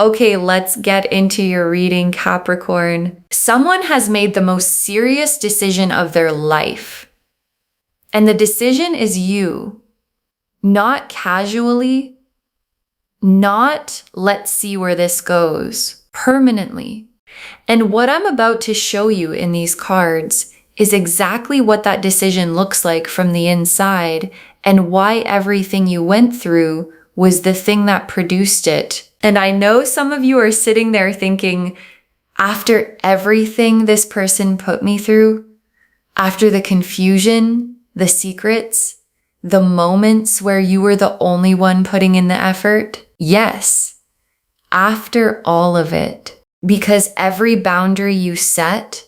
Okay, let's get into your reading, Capricorn. Someone has made the most serious decision of their life. And the decision is you. Not casually, not let's see where this goes, permanently. And what I'm about to show you in these cards is exactly what that decision looks like from the inside and why everything you went through was the thing that produced it. And I know some of you are sitting there thinking, after everything this person put me through, after the confusion, the secrets, the moments where you were the only one putting in the effort, yes, after all of it, because every boundary you set,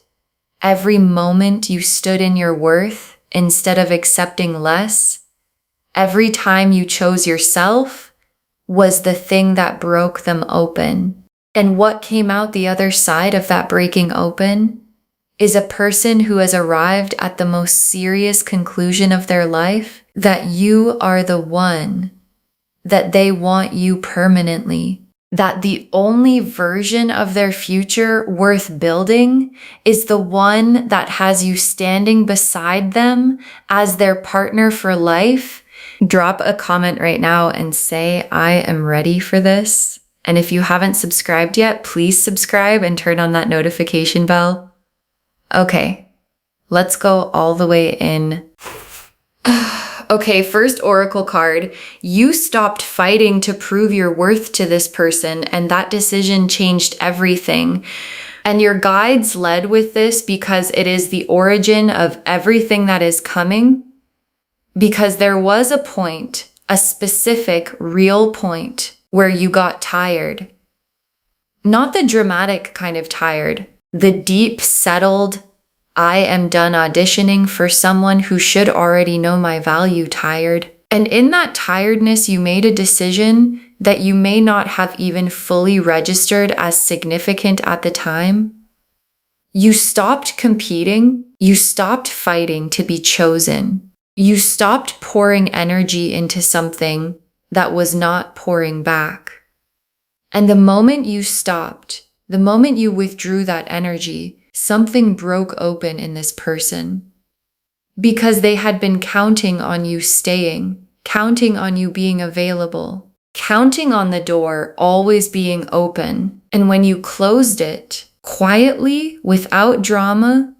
every moment you stood in your worth instead of accepting less, every time you chose yourself was the thing that broke them open. And what came out the other side of that breaking open is a person who has arrived at the most serious conclusion of their life, that you are the one, that they want you permanently, that the only version of their future worth building is the one that has you standing beside them as their partner for life. Drop a comment right now and say, I am ready for this. And if you haven't subscribed yet, please subscribe and turn on that notification bell. Okay, let's go all the way in. Okay, first oracle card. You stopped fighting to prove your worth to this person, and that decision changed everything. And your guides led with this because it is the origin of everything that is coming. Because there was a point, a specific, real point, where you got tired. Not the dramatic kind of tired, the deep, settled, I am done auditioning for someone who should already know my value tired. And in that tiredness, you made a decision that you may not have even fully registered as significant at the time. You stopped competing. You stopped fighting to be chosen. You stopped pouring energy into something that was not pouring back. And the moment you stopped, the moment you withdrew that energy, something broke open in this person. Because they had been counting on you staying, counting on you being available, counting on the door always being open. And when you closed it, quietly, without drama,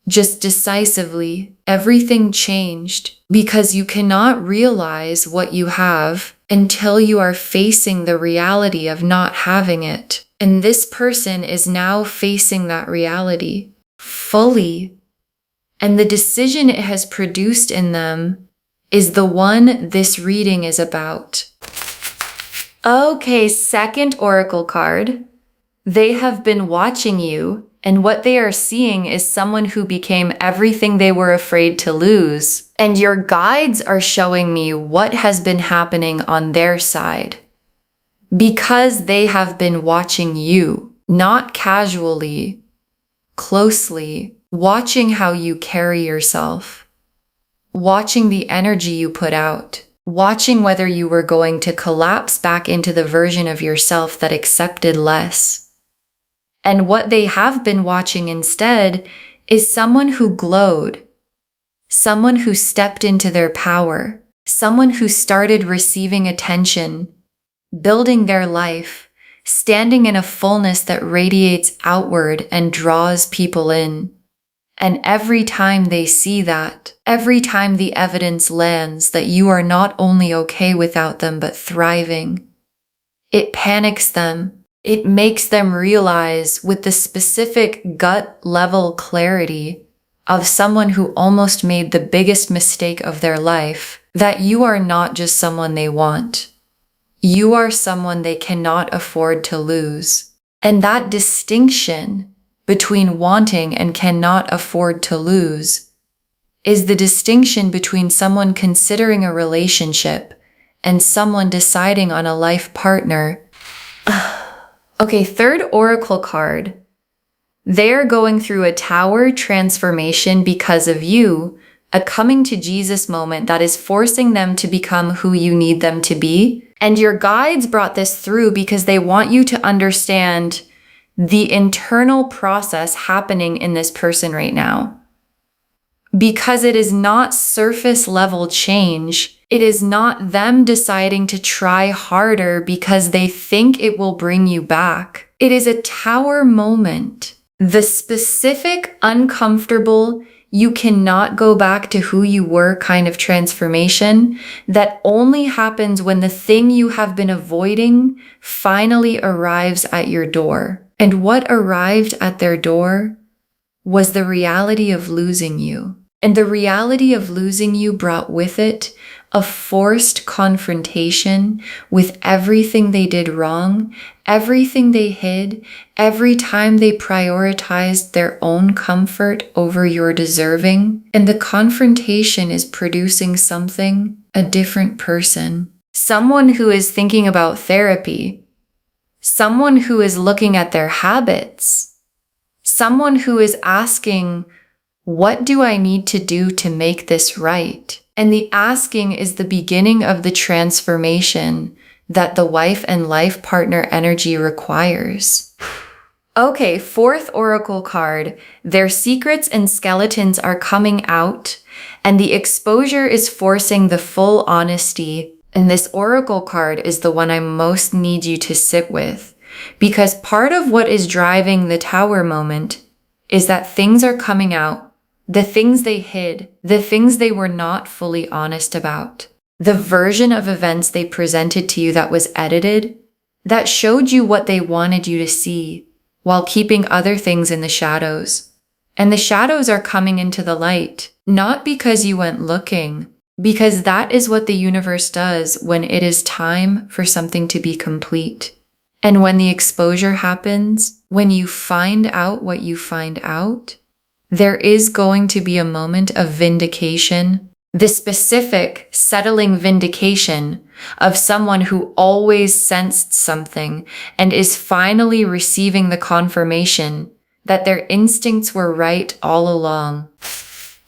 just decisively, everything changed, because you cannot realize what you have until you are facing the reality of not having it. And this person is now facing that reality fully. And the decision it has produced in them is the one this reading is about. Okay, second oracle card. They have been watching you, and what they are seeing is someone who became everything they were afraid to lose. And your guides are showing me what has been happening on their side. Because they have been watching you, not casually, closely, watching how you carry yourself, watching the energy you put out, watching whether you were going to collapse back into the version of yourself that accepted less. And what they have been watching instead is someone who glowed, someone who stepped into their power, someone who started receiving attention, building their life, standing in a fullness that radiates outward and draws people in. And every time they see that, every time the evidence lands that you are not only okay without them but thriving, it panics them. It makes them realize with the specific gut-level clarity of someone who almost made the biggest mistake of their life that you are not just someone they want. You are someone they cannot afford to lose. And that distinction between wanting and cannot afford to lose is the distinction between someone considering a relationship and someone deciding on a life partner. Okay, third oracle card. They're going through a tower transformation because of you, a coming to Jesus moment that is forcing them to become who you need them to be. And your guides brought this through because they want you to understand the internal process happening in this person right now. Because it is not surface level change. It is not them deciding to try harder because they think it will bring you back. It is a tower moment. The specific, uncomfortable, you cannot go back to who you were kind of transformation that only happens when the thing you have been avoiding finally arrives at your door. And what arrived at their door was the reality of losing you. And the reality of losing you brought with it a forced confrontation with everything they did wrong, everything they hid, every time they prioritized their own comfort over your deserving. And the confrontation is producing something, a different person. Someone who is thinking about therapy. Someone who is looking at their habits. Someone who is asking, what do I need to do to make this right? And the asking is the beginning of the transformation that the wife and life partner energy requires. Okay, fourth oracle card. Their secrets and skeletons are coming out, and the exposure is forcing the full honesty. And this oracle card is the one I most need you to sit with, because part of what is driving the tower moment is that things are coming out. The things they hid, the things they were not fully honest about, the version of events they presented to you that was edited, that showed you what they wanted you to see, while keeping other things in the shadows. And the shadows are coming into the light, not because you went looking, because that is what the universe does when it is time for something to be complete. And when the exposure happens, when you find out what you find out, there is going to be a moment of vindication, the specific settling vindication of someone who always sensed something and is finally receiving the confirmation that their instincts were right all along.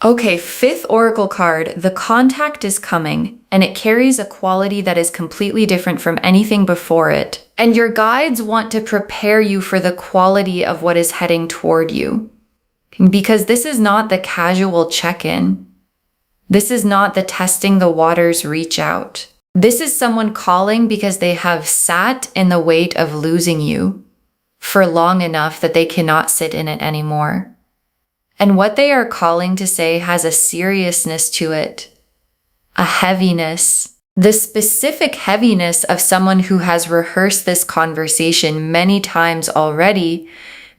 Okay, fifth oracle card, the contact is coming, and it carries a quality that is completely different from anything before it. And your guides want to prepare you for the quality of what is heading toward you. Because this is not the casual check-in. This is not the testing the waters reach out. This is someone calling because they have sat in the weight of losing you for long enough that they cannot sit in it anymore. And what they are calling to say has a seriousness to it, a heaviness, the specific heaviness of someone who has rehearsed this conversation many times already,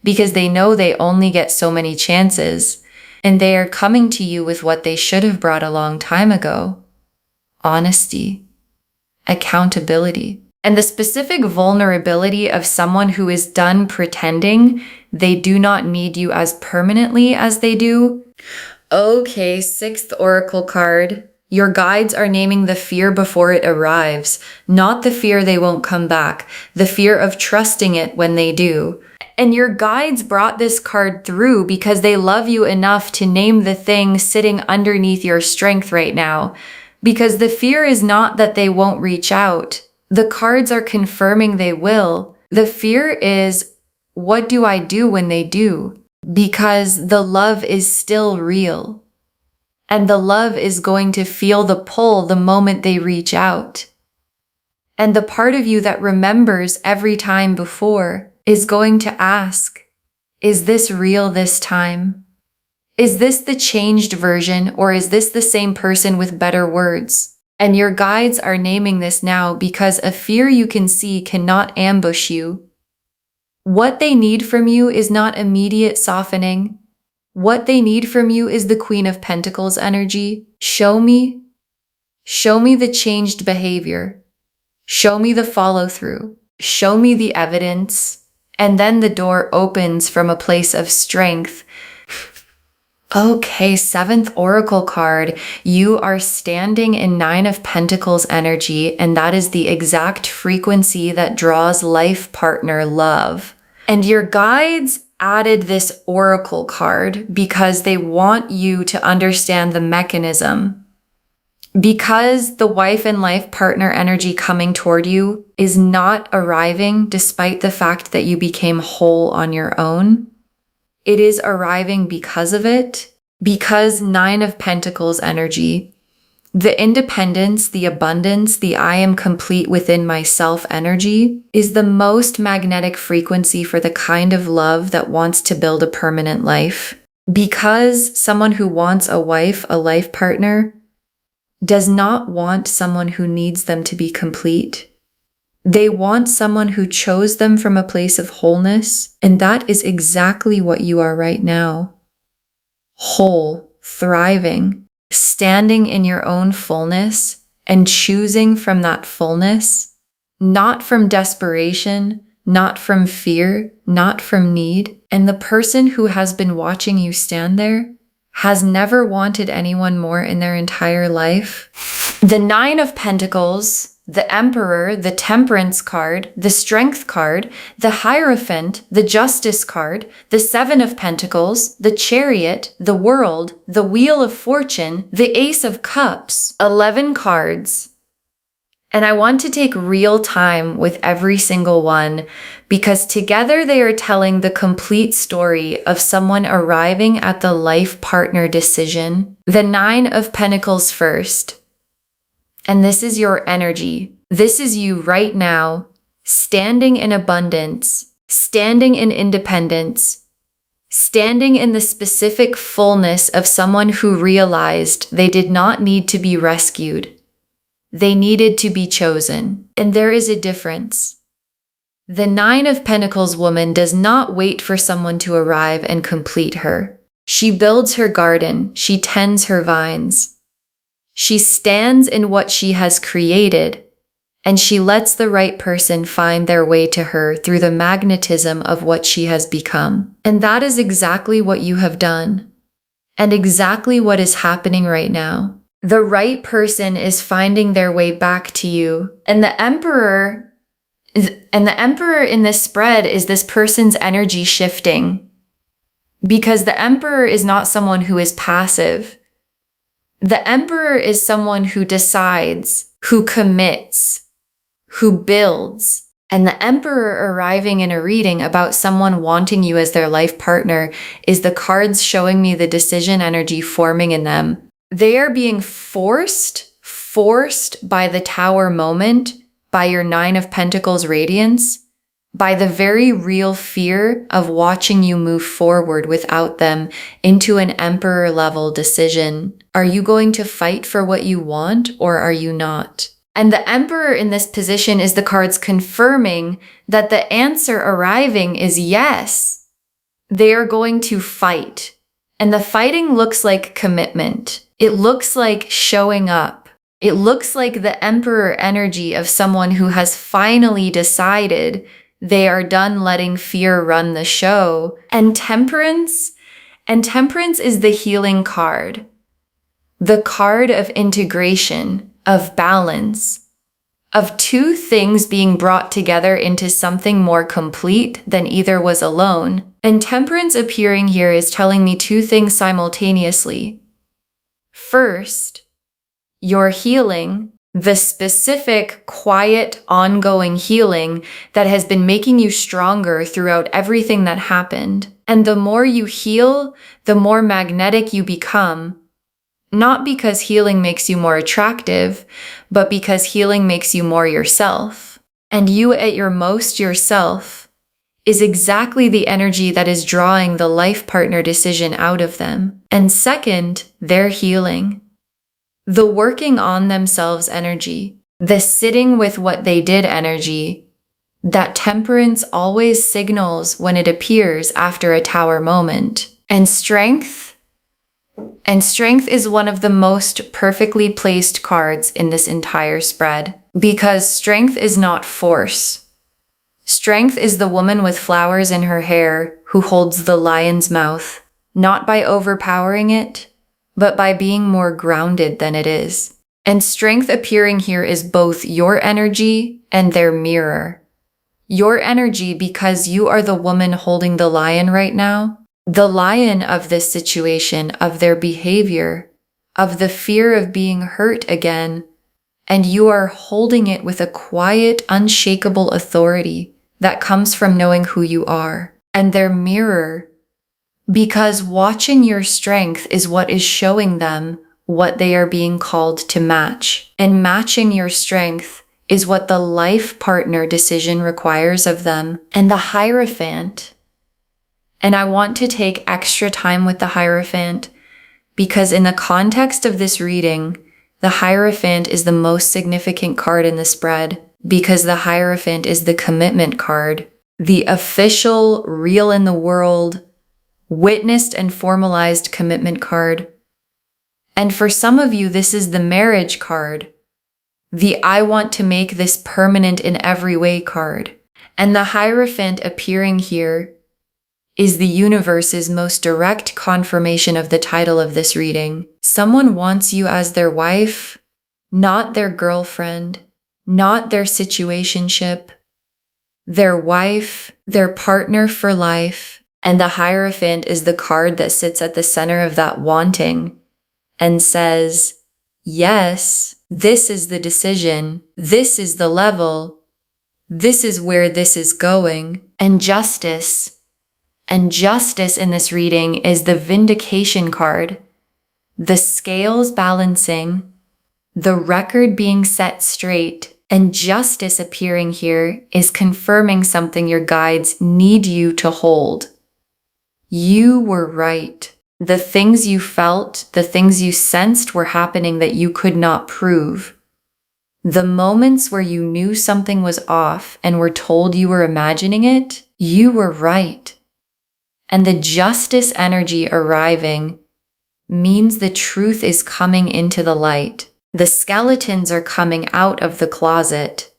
because they know they only get so many chances, and they are coming to you with what they should have brought a long time ago. Honesty, accountability, and the specific vulnerability of someone who is done pretending they do not need you as permanently as they do. Okay, sixth oracle card. Your guides are naming the fear before it arrives, not the fear they won't come back, the fear of trusting it when they do. And your guides brought this card through because they love you enough to name the thing sitting underneath your strength right now. Because the fear is not that they won't reach out. The cards are confirming they will. The fear is, what do I do when they do? Because the love is still real. And the love is going to feel the pull the moment they reach out. And the part of you that remembers every time before is going to ask, is this real this time? Is this the changed version, or is this the same person with better words? And your guides are naming this now because a fear you can see cannot ambush you. What they need from you is not immediate softening. What they need from you is the Queen of Pentacles energy. Show me the changed behavior. Show me the follow through. Show me the evidence. And then the door opens from a place of strength. Okay, seventh oracle card. You are standing in Nine of Pentacles energy, and that is the exact frequency that draws life partner love. And your guides added this oracle card because they want you to understand the mechanism. Because the wife and life partner energy coming toward you is not arriving despite the fact that you became whole on your own. It is arriving because of it, because Nine of Pentacles energy, the independence, the abundance, the I am complete within myself energy is the most magnetic frequency for the kind of love that wants to build a permanent life. Because someone who wants a wife, a life partner, does not want someone who needs them to be complete. They want someone who chose them from a place of wholeness, and that is exactly what you are right now. Whole, thriving, standing in your own fullness and choosing from that fullness, not from desperation, not from fear, not from need. And the person who has been watching you stand there has never wanted anyone more in their entire life. The Nine of Pentacles, the Emperor, the Temperance card, the Strength card, the Hierophant, the Justice card, the Seven of Pentacles, the Chariot, the World, the Wheel of Fortune, the Ace of Cups, 11 cards. And I want to take real time with every single one because together they are telling the complete story of someone arriving at the life partner decision. The Nine of Pentacles first. And this is your energy. This is you right now, standing in abundance, standing in independence, standing in the specific fullness of someone who realized they did not need to be rescued. They needed to be chosen. And there is a difference. The Nine of Pentacles woman does not wait for someone to arrive and complete her. She builds her garden. She tends her vines. She stands in what she has created, and she lets the right person find their way to her through the magnetism of what she has become. And that is exactly what you have done, and exactly what is happening right now. The right person is finding their way back to you. And the Emperor in this spread is this person's energy shifting. Because the Emperor is not someone who is passive. The Emperor is someone who decides, who commits, who builds. And the Emperor arriving in a reading about someone wanting you as their life partner is the cards showing me the decision energy forming in them. They are being forced by the Tower moment, by your Nine of Pentacles radiance, by the very real fear of watching you move forward without them into an Emperor level decision. Are you going to fight for what you want or are you not? And the Emperor in this position is the cards confirming that the answer arriving is yes. They are going to fight. And the fighting looks like commitment. It looks like showing up. It looks like the Emperor energy of someone who has finally decided they are done letting fear run the show. And Temperance is the healing card. The card of integration, of balance, of two things being brought together into something more complete than either was alone. And Temperance appearing here is telling me two things simultaneously. First, your healing, the specific, quiet, ongoing healing that has been making you stronger throughout everything that happened. And the more you heal, the more magnetic you become. Not because healing makes you more attractive, but because healing makes you more yourself. And you at your most yourself is exactly the energy that is drawing the life partner decision out of them. And second, their healing. The working on themselves energy, the sitting with what they did energy, that Temperance always signals when it appears after a Tower moment. And strength is one of the most perfectly placed cards in this entire spread, because strength is not force. Strength is the woman with flowers in her hair who holds the lion's mouth, not by overpowering it, but by being more grounded than it is. And strength appearing here is both your energy and their mirror. Your energy, because you are the woman holding the lion right now, the lion of this situation, of their behavior, of the fear of being hurt again, and you are holding it with a quiet, unshakable authority that comes from knowing who you are. And their mirror, because watching your strength is what is showing them what they are being called to match. And matching your strength is what the life partner decision requires of them. And the Hierophant, and I want to take extra time with the Hierophant because in the context of this reading, the Hierophant is the most significant card in the spread because the Hierophant is the commitment card, the official, real in the world, witnessed and formalized commitment card. And for some of you, this is the marriage card, the I want to make this permanent in every way card. And the Hierophant appearing here is the universe's most direct confirmation of the title of this reading. Someone wants you as their wife, not their girlfriend, not their situationship, their wife, their partner for life. And the Hierophant is the card that sits at the center of that wanting and says, yes, this is the decision, this is the level, this is where this is going. And justice in this reading is the vindication card, the scales balancing, the record being set straight, and justice appearing here is confirming something your guides need you to hold. You were right. The things you felt, the things you sensed were happening that you could not prove. The moments where you knew something was off and were told you were imagining it, you were right. And the justice energy arriving means the truth is coming into the light. The skeletons are coming out of the closet,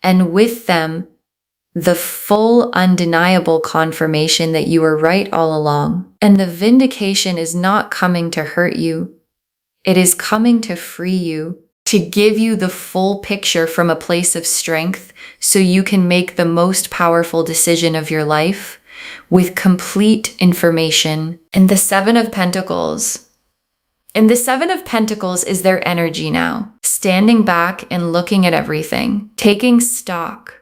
and with them, the full undeniable confirmation that you were right all along. And the vindication is not coming to hurt you. It is coming to free you, to give you the full picture from a place of strength so you can make the most powerful decision of your life with complete information. And the Seven of Pentacles. And the Seven of Pentacles is their energy now, standing back and looking at everything, taking stock,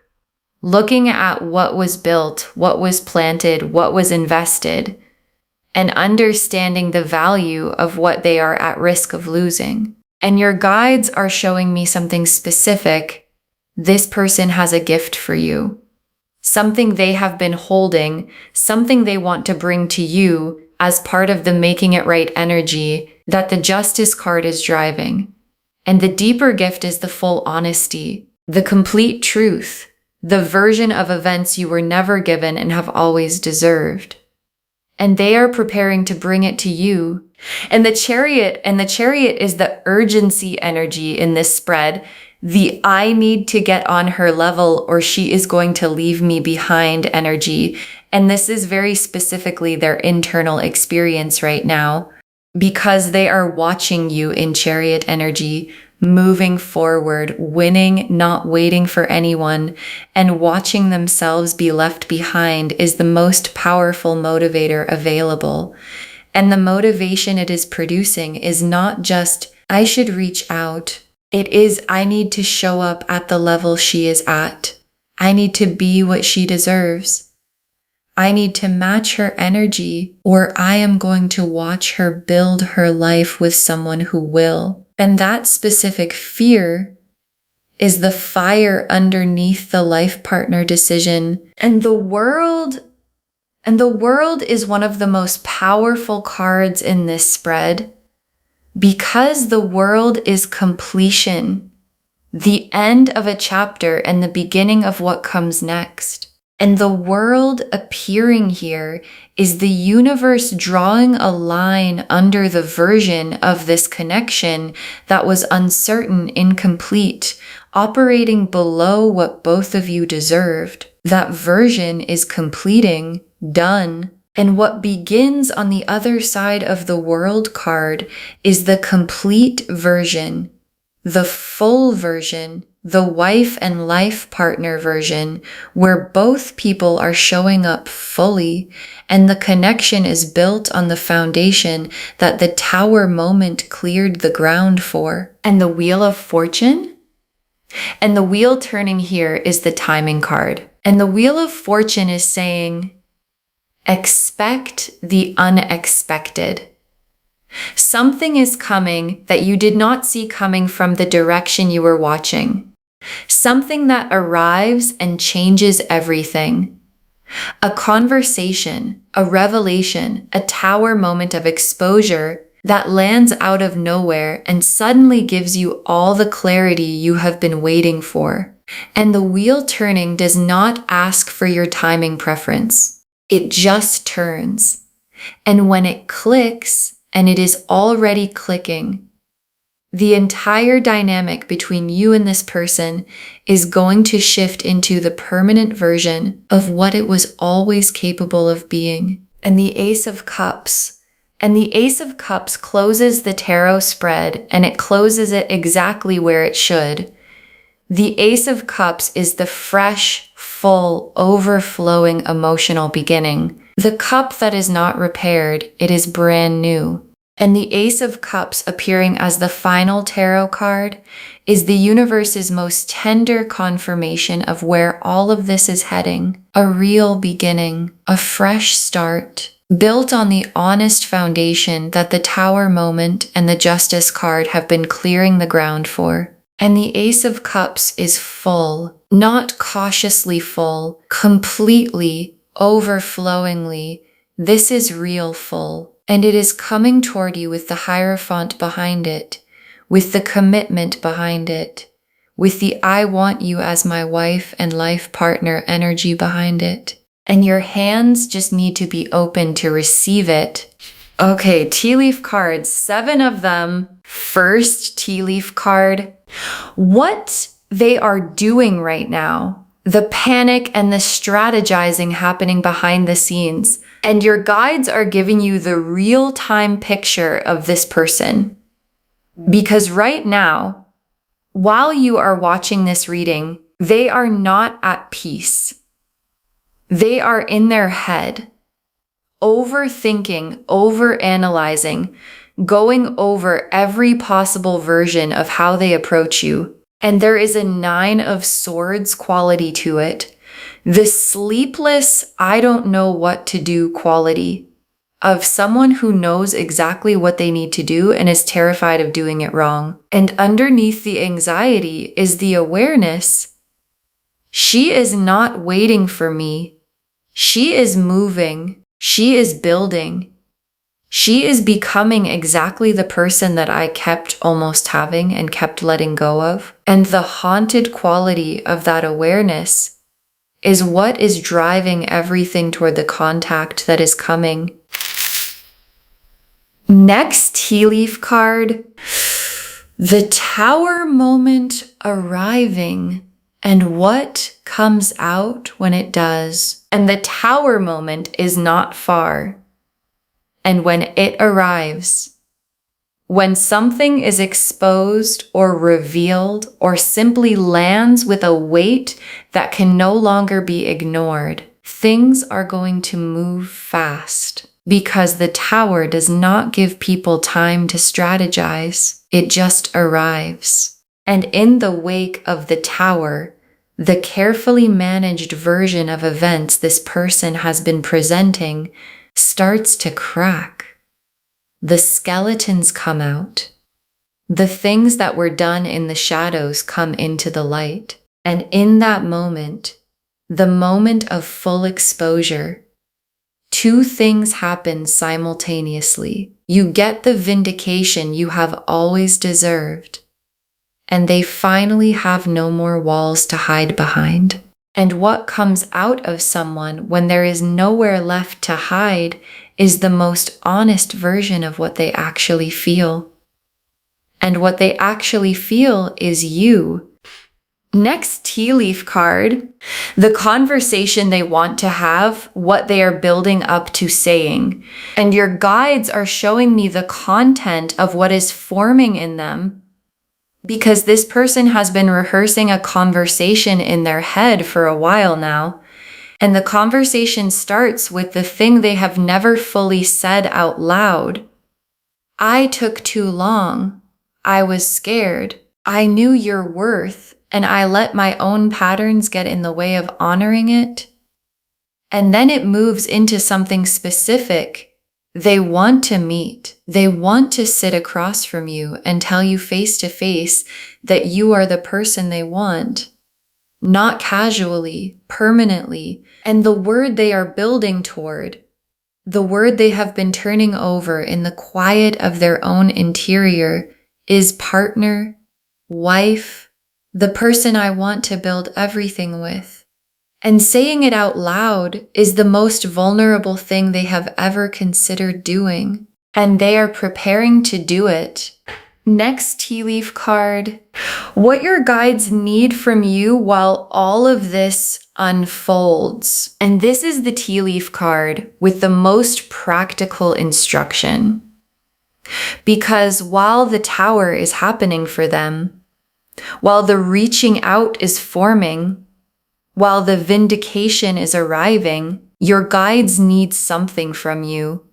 looking at what was built, what was planted, what was invested, and understanding the value of what they are at risk of losing. And your guides are showing me something specific. This person has a gift for you, something they have been holding, something they want to bring to you as part of the making it right energy that the Justice card is driving. And the deeper gift is the full honesty, the complete truth, the version of events you were never given and have always deserved. And they are preparing to bring it to you. And the Chariot is the urgency energy in this spread. The I need to get on her level or she is going to leave me behind energy. And this is very specifically their internal experience right now because they are watching you in Chariot energy, moving forward, winning, not waiting for anyone, and watching themselves be left behind is the most powerful motivator available. And the motivation it is producing is not just, I should reach out. It is, I need to show up at the level she is at. I need to be what she deserves. I need to match her energy, or I am going to watch her build her life with someone who will. And that specific fear is the fire underneath the life partner decision. And the world is one of the most powerful cards in this spread because the world is completion, the end of a chapter and the beginning of what comes next. And the world appearing here is the universe drawing a line under the version of this connection that was uncertain, incomplete, operating below what both of you deserved. That version is completing, done. And what begins on the other side of the World card is the complete version, the full version, the wife and life partner version, where both people are showing up fully and the connection is built on the foundation that the Tower moment cleared the ground for. And the Wheel of Fortune? And the wheel turning here is the timing card. And the Wheel of Fortune is saying, expect the unexpected. Something is coming that you did not see coming from the direction you were watching. Something that arrives and changes everything. A conversation, a revelation, a Tower moment of exposure that lands out of nowhere and suddenly gives you all the clarity you have been waiting for. And the wheel turning does not ask for your timing preference. It just turns. And when it clicks, and it is already clicking, the entire dynamic between you and this person is going to shift into the permanent version of what it was always capable of being. And the Ace of Cups. And the Ace of Cups closes the tarot spread, and it closes it exactly where it should. The Ace of Cups is the fresh, full, overflowing emotional beginning. The cup that is not repaired, it is brand new. And the Ace of Cups appearing as the final tarot card is the universe's most tender confirmation of where all of this is heading. A real beginning, a fresh start, built on the honest foundation that the Tower moment and the Justice card have been clearing the ground for. And the Ace of Cups is full, not cautiously full, completely, overflowingly. This is real full. And it is coming toward you with the Hierophant behind it, with the commitment behind it, with the I want you as my wife and life partner energy behind it. And your hands just need to be open to receive it. Okay, tea leaf cards, 7 of them. First tea leaf card. What they are doing right now, the panic and the strategizing happening behind the scenes. And your guides are giving you the real-time picture of this person. Because right now, while you are watching this reading, they are not at peace. They are in their head, overthinking, overanalyzing, going over every possible version of how they approach you. And there is a 9 of Swords quality to it. The sleepless, I don't know what to do quality of someone who knows exactly what they need to do and is terrified of doing it wrong. And underneath the anxiety is the awareness. She is not waiting for me. She is moving. She is building. She is becoming exactly the person that I kept almost having and kept letting go of. And the haunted quality of that awareness is what is driving everything toward the contact that is coming. Next tea leaf card, the Tower moment arriving and what comes out when it does. And the Tower moment is not far. And when it arrives, when something is exposed or revealed or simply lands with a weight that can no longer be ignored, things are going to move fast because the Tower does not give people time to strategize. It just arrives. And in the wake of the Tower, the carefully managed version of events this person has been presenting starts to crack. The skeletons come out. The things that were done in the shadows come into the light. And in that moment, the moment of full exposure, 2 things happen simultaneously. You get the vindication you have always deserved, and they finally have no more walls to hide behind. And what comes out of someone when there is nowhere left to hide is the most honest version of what they actually feel. And what they actually feel is you. Next tea leaf card, the conversation they want to have, what they are building up to saying. And your guides are showing me the content of what is forming in them. because this person has been rehearsing a conversation in their head for a while now. And the conversation starts with the thing they have never fully said out loud. I took too long. I was scared. I knew your worth, and I let my own patterns get in the way of honoring it. And then it moves into something specific. They want to meet. They want to sit across from you and tell you face to face that you are the person they want. Not casually, permanently. And the word they are building toward, the word they have been turning over in the quiet of their own interior, is partner, wife, the person I want to build everything with. And saying it out loud is the most vulnerable thing they have ever considered doing. And they are preparing to do it. Next tea leaf card. What your guides need from you while all of this unfolds. And this is the tea leaf card with the most practical instruction. Because while the tower is happening for them, while the reaching out is forming, while the vindication is arriving, your guides need something from you.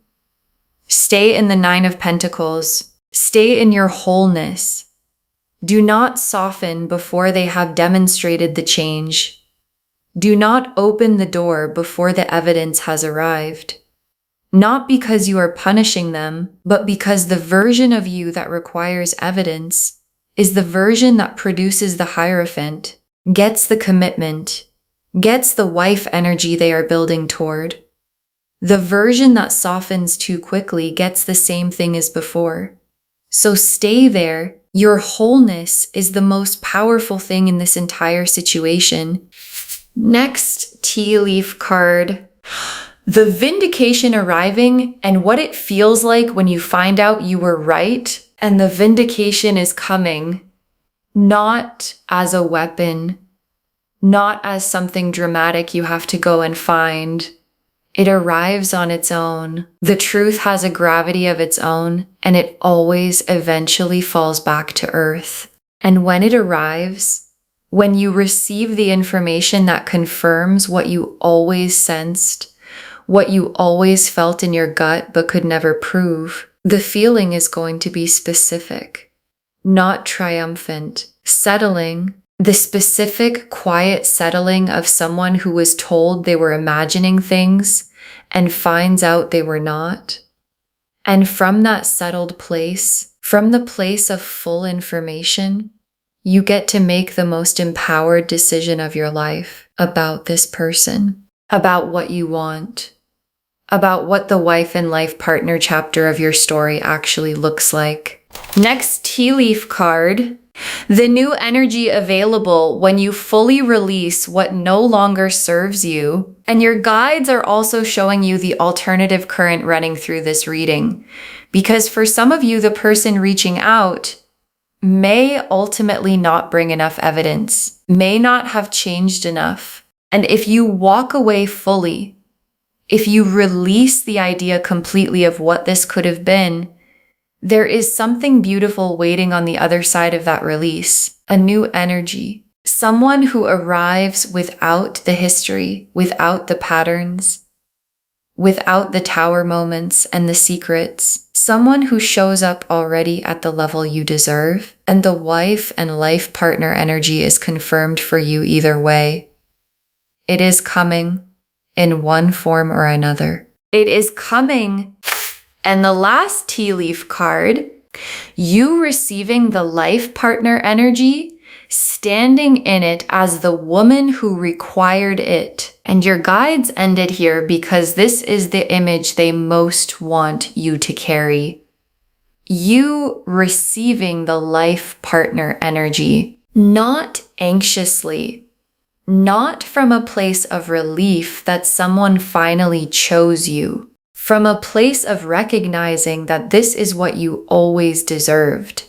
Stay in the Nine of Pentacles. Stay in your wholeness. Do not soften before they have demonstrated the change. Do not open the door before the evidence has arrived. Not because you are punishing them, but because the version of you that requires evidence is the version that produces the Hierophant, gets the commitment, gets the wife energy they are building toward. The version that softens too quickly gets the same thing as before. So stay there. Your wholeness is the most powerful thing in this entire situation. Next tea leaf card. The vindication arriving and what it feels like when you find out you were right, and the vindication is coming, not as a weapon, not as something dramatic you have to go and find. It arrives on its own. The truth has a gravity of its own, and it always eventually falls back to earth. And when it arrives, when you receive the information that confirms what you always sensed, what you always felt in your gut but could never prove, the feeling is going to be specific, not triumphant, settling. The specific, quiet settling of someone who was told they were imagining things and finds out they were not. And from that settled place, from the place of full information, you get to make the most empowered decision of your life about this person, about what you want, about what the wife and life partner chapter of your story actually looks like. Next tea leaf card. The new energy available when you fully release what no longer serves you. And your guides are also showing you the alternative current running through this reading. Because for some of you, the person reaching out may ultimately not bring enough evidence, may not have changed enough. And if you walk away fully, if you release the idea completely of what this could have been, there is something beautiful waiting on the other side of that release, a new energy. Someone who arrives without the history, without the patterns, without the tower moments and the secrets. Someone who shows up already at the level you deserve, and the wife and life partner energy is confirmed for you either way. It is coming in one form or another. It is coming. And the last tea leaf card, you receiving the life partner energy, standing in it as the woman who required it. And your guides ended here because this is the image they most want you to carry. You receiving the life partner energy, not anxiously, not from a place of relief that someone finally chose you. From a place of recognizing that this is what you always deserved,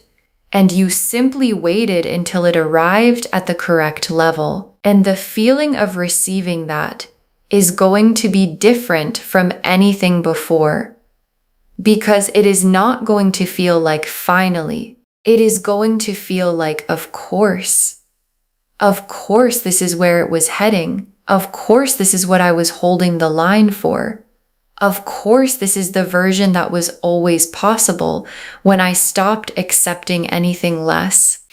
and you simply waited until it arrived at the correct level. And the feeling of receiving that is going to be different from anything before, because it is not going to feel like finally. it is going to feel like, of course, this is where it was heading. Of course, this is what I was holding the line for. Of course, this is the version that was always possible when I stopped accepting anything less.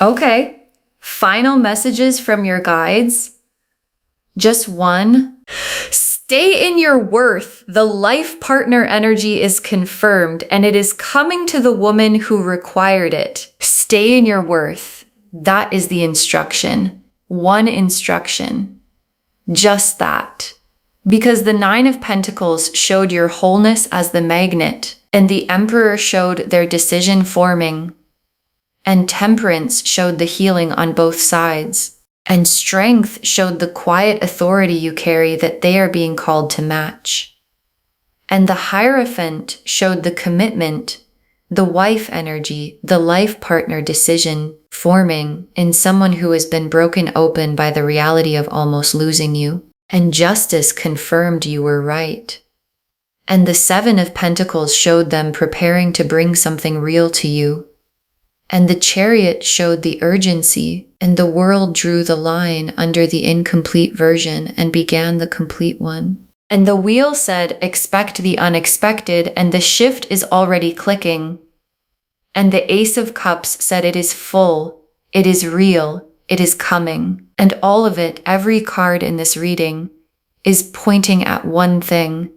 Okay, final messages from your guides. Just one. Stay in your worth. The life partner energy is confirmed and it is coming to the woman who required it. Stay in your worth. That is the instruction. One instruction. Just that. Because the Nine of Pentacles showed your wholeness as the magnet, and the Emperor showed their decision forming, and Temperance showed the healing on both sides. And Strength showed the quiet authority you carry that they are being called to match. And the Hierophant showed the commitment, the wife energy, the life partner decision forming in someone who has been broken open by the reality of almost losing you. And Justice confirmed you were right. And the Seven of Pentacles showed them preparing to bring something real to you. And the Chariot showed the urgency, and the world drew the line under the incomplete version and began the complete one. And the Wheel said, expect the unexpected, and the shift is already clicking. And the Ace of Cups said it is full, it is real, it is coming. And all of it, every card in this reading, is pointing at one thing,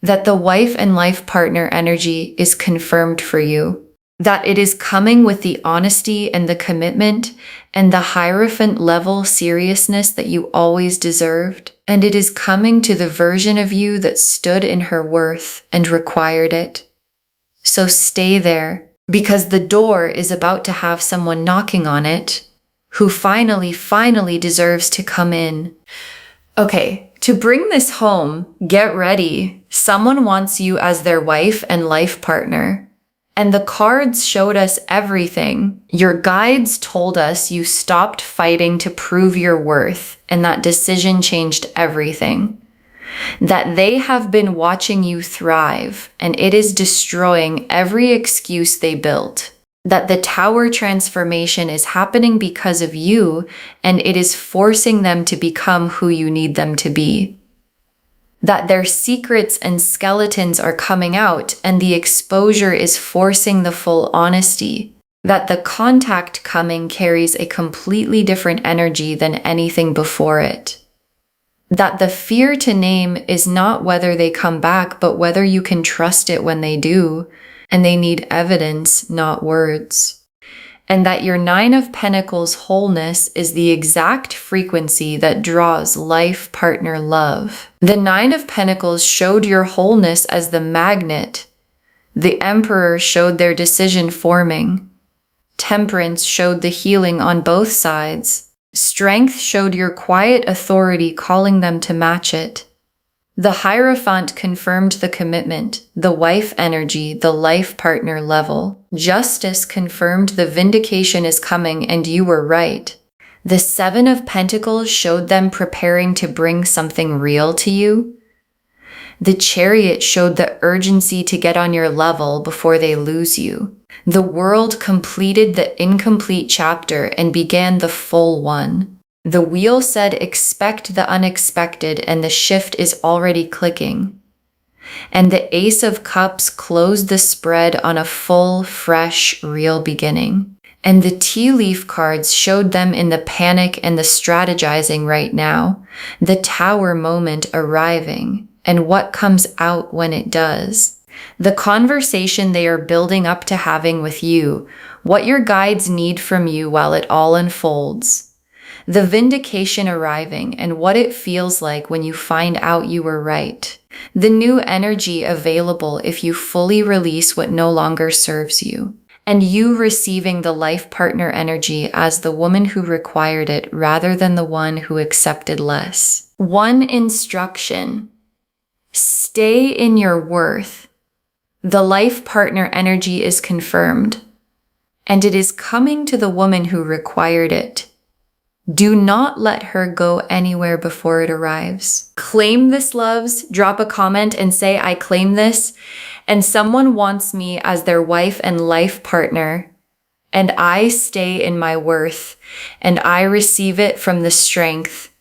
that the wife and life partner energy is confirmed for you. That it is coming with the honesty and the commitment and the Hierophant level seriousness that you always deserved. And it is coming to the version of you that stood in her worth and required it. So stay there, because the door is about to have someone knocking on it who finally deserves to come in. Okay, to bring this home, get ready. Someone wants you as their wife and life partner. And the cards showed us everything. Your guides told us you stopped fighting to prove your worth, and that decision changed everything. That they have been watching you thrive, and it is destroying every excuse they built. That the Tower transformation is happening because of you, and it is forcing them to become who you need them to be. That their secrets and skeletons are coming out, and the exposure is forcing the full honesty. That the contact coming carries a completely different energy than anything before it. That the fear to name is not whether they come back, but whether you can trust it when they do. And they need evidence, not words. And that your Nine of Pentacles wholeness is the exact frequency that draws life partner love. The Nine of Pentacles showed your wholeness as the magnet. The Emperor showed their decision forming. Temperance showed the healing on both sides. Strength showed your quiet authority calling them to match it. The Hierophant confirmed the commitment, the wife energy, the life partner level. Justice confirmed the vindication is coming and you were right. The Seven of Pentacles showed them preparing to bring something real to you. The Chariot showed the urgency to get on your level before they lose you. The World completed the incomplete chapter and began the full one. The Wheel said expect the unexpected, and the shift is already clicking. And the Ace of Cups closed the spread on a full, fresh, real beginning. And the tea leaf cards showed them in the panic and the strategizing right now, the Tower moment arriving, and what comes out when it does. The conversation they are building up to having with you, what your guides need from you while it all unfolds. The vindication arriving and what it feels like when you find out you were right. The new energy available if you fully release what no longer serves you. And you receiving the life partner energy as the woman who required it rather than the one who accepted less. One instruction. Stay in your worth. The life partner energy is confirmed. And it is coming to the woman who required it. Do not let her go anywhere before it arrives. Claim this, loves. Drop a comment and say, I claim this. And someone wants me as their wife and life partner. And I stay in my worth. And I receive it from the strength.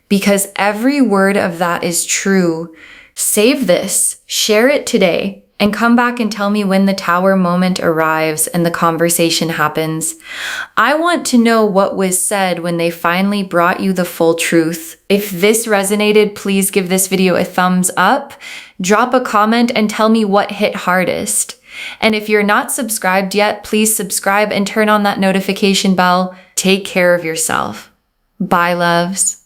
Because every word of that is true. Save this. Share it today. And come back and tell me when the Tower moment arrives and the conversation happens. I want to know what was said when they finally brought you the full truth. If this resonated, please give this video a thumbs up, drop a comment, and tell me what hit hardest. And if you're not subscribed yet, please subscribe and turn on that notification bell. Take care of yourself. Bye, loves.